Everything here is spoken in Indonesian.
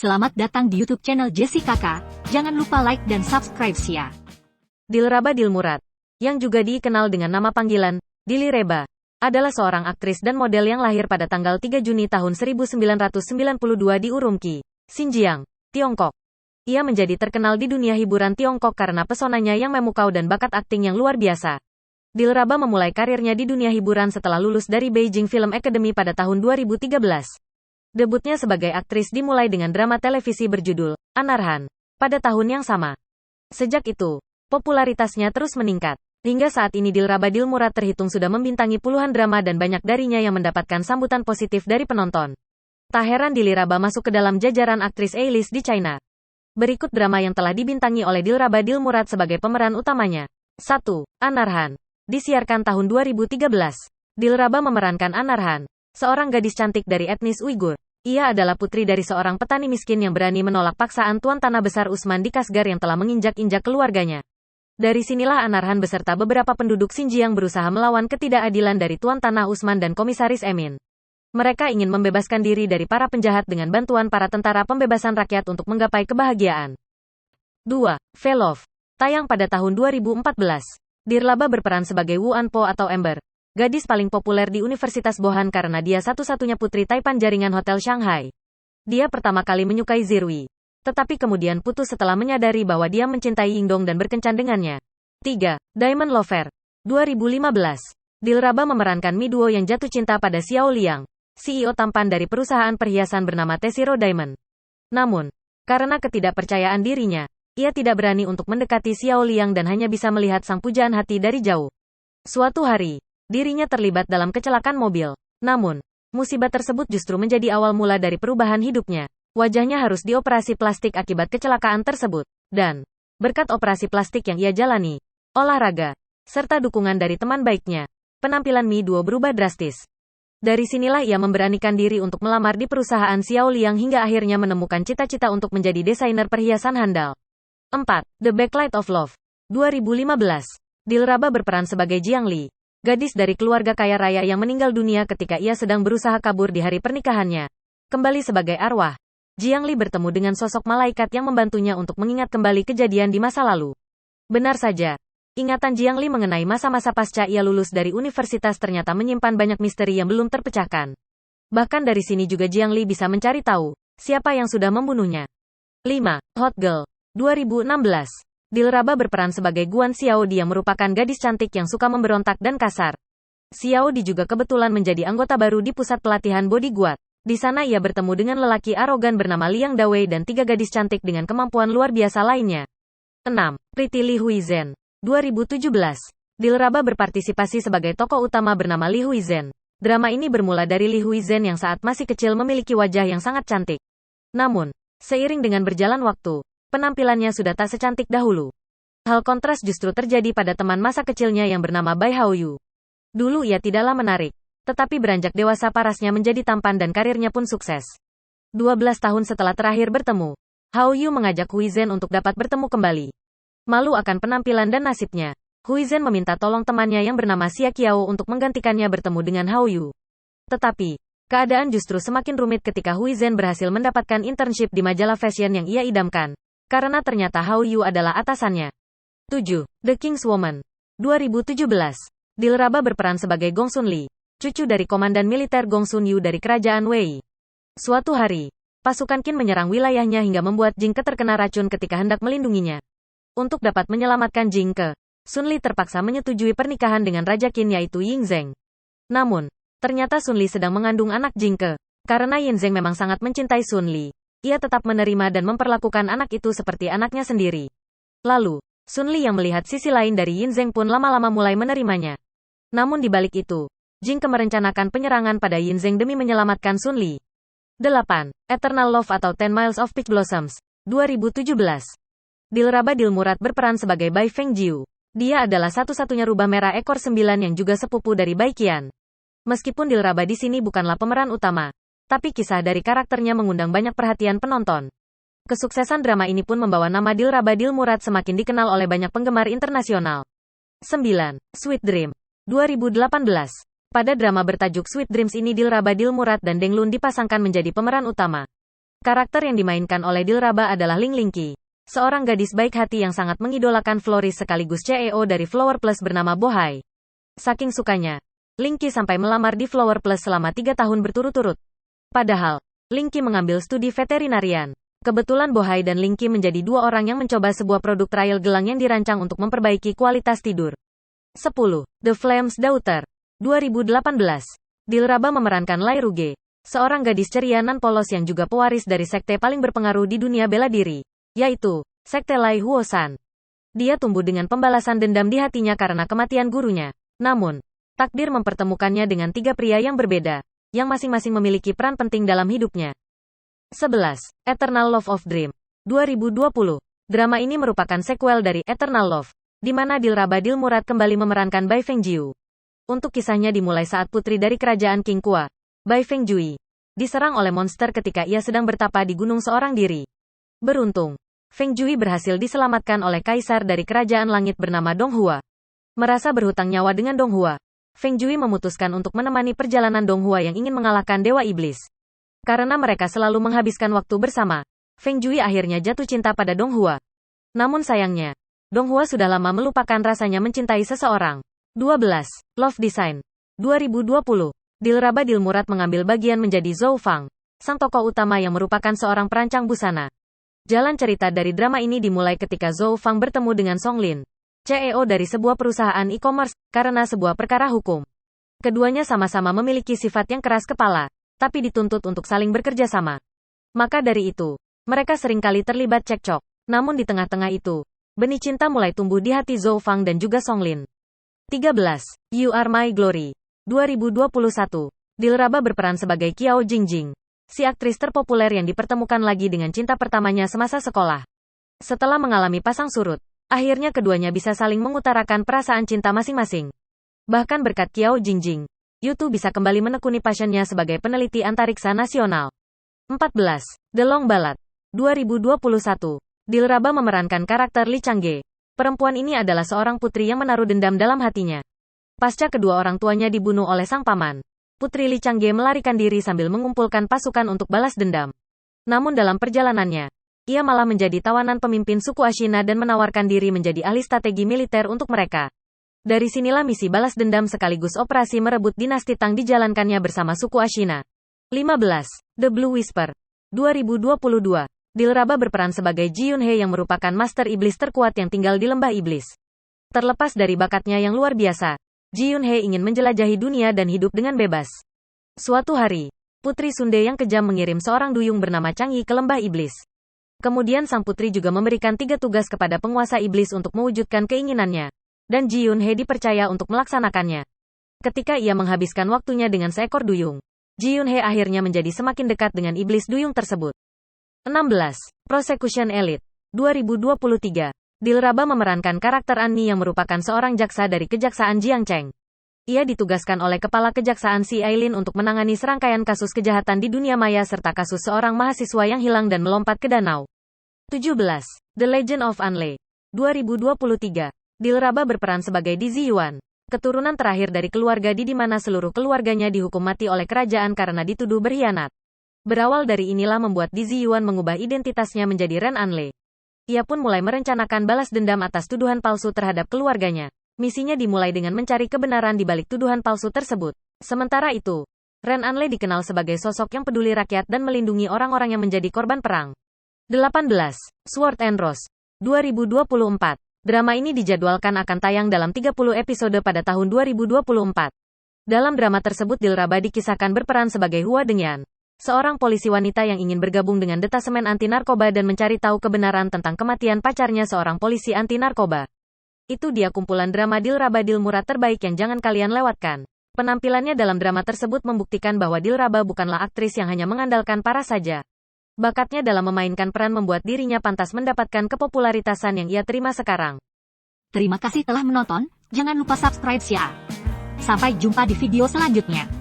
Selamat datang di YouTube channel Jessie Kakak. Jangan lupa like dan subscribe ya. Dilraba Dilmurat, yang juga dikenal dengan nama panggilan Dilireba, adalah seorang aktris dan model yang lahir pada tanggal 3 Juni tahun 1992 di Urumqi, Xinjiang, Tiongkok. Ia menjadi terkenal di dunia hiburan Tiongkok karena pesonanya yang memukau dan bakat akting yang luar biasa. Dilraba memulai karirnya di dunia hiburan setelah lulus dari Beijing Film Academy pada tahun 2013. Debutnya sebagai aktris dimulai dengan drama televisi berjudul Anarhan pada tahun yang sama. Sejak itu, popularitasnya terus meningkat. Hingga saat ini Dilraba Dilmurat terhitung sudah membintangi puluhan drama dan banyak darinya yang mendapatkan sambutan positif dari penonton. Tak heran Dilraba masuk ke dalam jajaran aktris A-list di China. Berikut drama yang telah dibintangi oleh Dilraba Dilmurat sebagai pemeran utamanya. 1. Anarhan. Disiarkan tahun 2013. Dilraba memerankan Anarhan, seorang gadis cantik dari etnis Uighur. Ia adalah putri dari seorang petani miskin yang berani menolak paksaan Tuan Tanah Besar Usman di Kashgar yang telah menginjak-injak keluarganya. Dari sinilah Anarhan beserta beberapa penduduk Xinjiang berusaha melawan ketidakadilan dari Tuan Tanah Usman dan Komisaris Emin. Mereka ingin membebaskan diri dari para penjahat dengan bantuan para tentara pembebasan rakyat untuk menggapai kebahagiaan. 2. Velov. Tayang pada tahun 2014. Dilraba berperan sebagai Wu Anpo atau Ember, gadis paling populer di Universitas Bohan karena dia satu-satunya putri Taipan jaringan hotel Shanghai. Dia pertama kali menyukai Zirui, tetapi kemudian putus setelah menyadari bahwa dia mencintai Yingdong dan berkencan dengannya. 3. Diamond Lover. 2015. Dilraba memerankan Mi Duo yang jatuh cinta pada Xiao Liang, CEO tampan dari perusahaan perhiasan bernama Tesiro Diamond. Namun, karena ketidakpercayaan dirinya, ia tidak berani untuk mendekati Xiao Liang dan hanya bisa melihat sang pujaan hati dari jauh. Suatu hari, dirinya terlibat dalam kecelakaan mobil. Namun, musibah tersebut justru menjadi awal mula dari perubahan hidupnya. Wajahnya harus dioperasi plastik akibat kecelakaan tersebut. Dan, berkat operasi plastik yang ia jalani, olahraga, serta dukungan dari teman baiknya, penampilan Mi Duo berubah drastis. Dari sinilah ia memberanikan diri untuk melamar di perusahaan Xiao Liang hingga akhirnya menemukan cita-cita untuk menjadi desainer perhiasan handal. 4. The Backlight of Love. 2015. Dilraba berperan sebagai Jiang Li, gadis dari keluarga kaya raya yang meninggal dunia ketika ia sedang berusaha kabur di hari pernikahannya. Kembali sebagai arwah, Jiang Li bertemu dengan sosok malaikat yang membantunya untuk mengingat kembali kejadian di masa lalu. Benar saja, ingatan Jiang Li mengenai masa-masa pasca ia lulus dari universitas ternyata menyimpan banyak misteri yang belum terpecahkan. Bahkan dari sini juga Jiang Li bisa mencari tahu siapa yang sudah membunuhnya. 5. Hot Girl. 2016. Dilraba berperan sebagai Guan Xiaodi yang merupakan gadis cantik yang suka memberontak dan kasar. Xiaodi juga kebetulan menjadi anggota baru di pusat pelatihan bodyguard. Di sana ia bertemu dengan lelaki arogan bernama Liang Dawei dan 3 gadis cantik dengan kemampuan luar biasa lainnya. 6. Pretty Li Huizhen. 2017. Dilraba berpartisipasi sebagai tokoh utama bernama Li Huizhen. Drama ini bermula dari Li Huizhen yang saat masih kecil memiliki wajah yang sangat cantik. Namun, seiring dengan berjalan waktu, penampilannya sudah tak secantik dahulu. Hal kontras justru terjadi pada teman masa kecilnya yang bernama Bai Haoyu. Dulu ia tidaklah menarik, tetapi beranjak dewasa parasnya menjadi tampan dan karirnya pun sukses. 12 tahun setelah terakhir bertemu, Haoyu mengajak Huizhen untuk dapat bertemu kembali. Malu akan penampilan dan nasibnya, Huizhen meminta tolong temannya yang bernama Xia Qiao untuk menggantikannya bertemu dengan Haoyu. Tetapi, keadaan justru semakin rumit ketika Huizhen berhasil mendapatkan internship di majalah fashion yang ia idamkan. Karena ternyata Haoyu adalah atasannya. 7. The King's Woman. 2017. Dilraba berperan sebagai Gong Sun Li, cucu dari komandan militer Gong Sun Yu dari kerajaan Wei. Suatu hari, pasukan Qin menyerang wilayahnya hingga membuat Jing Ke terkena racun ketika hendak melindunginya. Untuk dapat menyelamatkan Jing Ke, Sun Li terpaksa menyetujui pernikahan dengan Raja Qin yaitu Ying Zheng. Namun, ternyata Sun Li sedang mengandung anak Jing Ke. Karena Yin Zheng memang sangat mencintai Sun Li, ia tetap menerima dan memperlakukan anak itu seperti anaknya sendiri. Lalu, Sun Li yang melihat sisi lain dari Yin Zheng pun lama-lama mulai menerimanya. Namun di balik itu, Jing Ke merencanakan penyerangan pada Yin Zheng demi menyelamatkan Sun Li. 8. Eternal Love atau 10 Miles of Peach Blossoms. 2017. Dilraba Dilmurat berperan sebagai Bai Fengjiu. Dia adalah satu-satunya rubah merah ekor 9 yang juga sepupu dari Bai Qian. Meskipun Dilraba di sini bukanlah pemeran utama, tapi kisah dari karakternya mengundang banyak perhatian penonton. Kesuksesan drama ini pun membawa nama Dilraba Dilmurat semakin dikenal oleh banyak penggemar internasional. 9. Sweet Dream. 2018. Pada drama bertajuk Sweet Dreams ini Dilraba Dilmurat dan Deng Lun dipasangkan menjadi pemeran utama. Karakter yang dimainkan oleh Dilraba adalah Ling Lingqi, seorang gadis baik hati yang sangat mengidolakan Floris sekaligus CEO dari Flower Plus bernama Bohai. Saking sukanya, Lingqi sampai melamar di Flower Plus selama 3 tahun berturut-turut. Padahal, Lingqi mengambil studi veterinarian. Kebetulan Bohai dan Lingqi menjadi 2 orang yang mencoba sebuah produk trial gelang yang dirancang untuk memperbaiki kualitas tidur. 10. The Flame's Daughter 2018. Dilraba memerankan Lai Ruge, seorang gadis ceria nan polos yang juga pewaris dari sekte paling berpengaruh di dunia bela diri, yaitu sekte Lai Huosan. Dia tumbuh dengan pembalasan dendam di hatinya karena kematian gurunya. Namun, takdir mempertemukannya dengan 3 pria yang berbeda, yang masing-masing memiliki peran penting dalam hidupnya. 11. Eternal Love of Dream 2020. Drama ini merupakan sequel dari Eternal Love, di mana Dilraba Dilmurad kembali memerankan Bai Fengjiu. Untuk kisahnya dimulai saat putri dari kerajaan King Kua, Bai Fengjui, diserang oleh monster ketika ia sedang bertapa di gunung seorang diri. Beruntung, Fengjui berhasil diselamatkan oleh kaisar dari kerajaan langit bernama Donghua. Merasa berhutang nyawa dengan Donghua, Fengjui memutuskan untuk menemani perjalanan Donghua yang ingin mengalahkan Dewa Iblis. Karena mereka selalu menghabiskan waktu bersama, Fengjui akhirnya jatuh cinta pada Donghua. Namun sayangnya, Donghua sudah lama melupakan rasanya mencintai seseorang. 12. Love Design 2020. Dilraba Dilmurad mengambil bagian menjadi Zhou Fang, sang tokoh utama yang merupakan seorang perancang busana. Jalan cerita dari drama ini dimulai ketika Zhou Fang bertemu dengan Song Lin, CEO dari sebuah perusahaan e-commerce, karena sebuah perkara hukum. Keduanya sama-sama memiliki sifat yang keras kepala, tapi dituntut untuk saling bekerja sama. Maka dari itu, mereka seringkali terlibat cekcok. Namun di tengah-tengah itu, benih cinta mulai tumbuh di hati Zhou Fang dan juga Song Lin. 13. You Are My Glory 2021. Dilraba berperan sebagai Qiao Jingjing, si aktris terpopuler yang dipertemukan lagi dengan cinta pertamanya semasa sekolah. Setelah mengalami pasang surut, akhirnya keduanya bisa saling mengutarakan perasaan cinta masing-masing. Bahkan berkat Qiao Jingjing, Yutu bisa kembali menekuni passionnya sebagai peneliti antariksa nasional. 14. The Long Ballad 2021. Dilraba memerankan karakter Li Changge. Perempuan ini adalah seorang putri yang menaruh dendam dalam hatinya. Pasca kedua orang tuanya dibunuh oleh sang paman, Putri Li Changge melarikan diri sambil mengumpulkan pasukan untuk balas dendam. Namun dalam perjalanannya, ia malah menjadi tawanan pemimpin suku Ashina dan menawarkan diri menjadi ahli strategi militer untuk mereka. Dari sinilah misi balas dendam sekaligus operasi merebut dinasti Tang dijalankannya bersama suku Ashina. 15. The Blue Whisper 2022. Dilraba berperan sebagai Ji Yunhee yang merupakan master iblis terkuat yang tinggal di lembah iblis. Terlepas dari bakatnya yang luar biasa, Ji Yunhee ingin menjelajahi dunia dan hidup dengan bebas. Suatu hari, Putri Sunde yang kejam mengirim seorang duyung bernama Chang Yi ke lembah iblis. Kemudian sang putri juga memberikan 3 tugas kepada penguasa iblis untuk mewujudkan keinginannya. Dan Ji Yunhee dipercaya untuk melaksanakannya. Ketika ia menghabiskan waktunya dengan seekor duyung, Ji Yunhee akhirnya menjadi semakin dekat dengan iblis duyung tersebut. 16. Prosecution Elite 2023. Dilraba memerankan karakter Annie yang merupakan seorang jaksa dari Kejaksaan Jiangcheng. Ia ditugaskan oleh Kepala Kejaksaan Si Ailin untuk menangani serangkaian kasus kejahatan di dunia maya serta kasus seorang mahasiswa yang hilang dan melompat ke danau. 17. The Legend of Anle 2023. Dilraba berperan sebagai Di Ziyuan, keturunan terakhir dari keluarga di mana seluruh keluarganya dihukum mati oleh kerajaan karena dituduh berkhianat. Berawal dari inilah membuat Di Ziyuan mengubah identitasnya menjadi Ren Anle. Ia pun mulai merencanakan balas dendam atas tuduhan palsu terhadap keluarganya. Misinya dimulai dengan mencari kebenaran di balik tuduhan palsu tersebut. Sementara itu, Ren Anle dikenal sebagai sosok yang peduli rakyat dan melindungi orang-orang yang menjadi korban perang. 18. Sword and Rose 2024. Drama ini dijadwalkan akan tayang dalam 30 episode pada tahun 2024. Dalam drama tersebut Dilraba dikisahkan berperan sebagai Hua Dengyan, seorang polisi wanita yang ingin bergabung dengan detasemen anti narkoba dan mencari tahu kebenaran tentang kematian pacarnya seorang polisi anti narkoba. Itu dia kumpulan drama Dilraba Dilmurad terbaik yang jangan kalian lewatkan. Penampilannya dalam drama tersebut membuktikan bahwa Dilraba bukanlah aktris yang hanya mengandalkan paras saja. Bakatnya dalam memainkan peran membuat dirinya pantas mendapatkan kepopularitasan yang ia terima sekarang. Terima kasih telah menonton, jangan lupa subscribe ya. Sampai jumpa di video selanjutnya.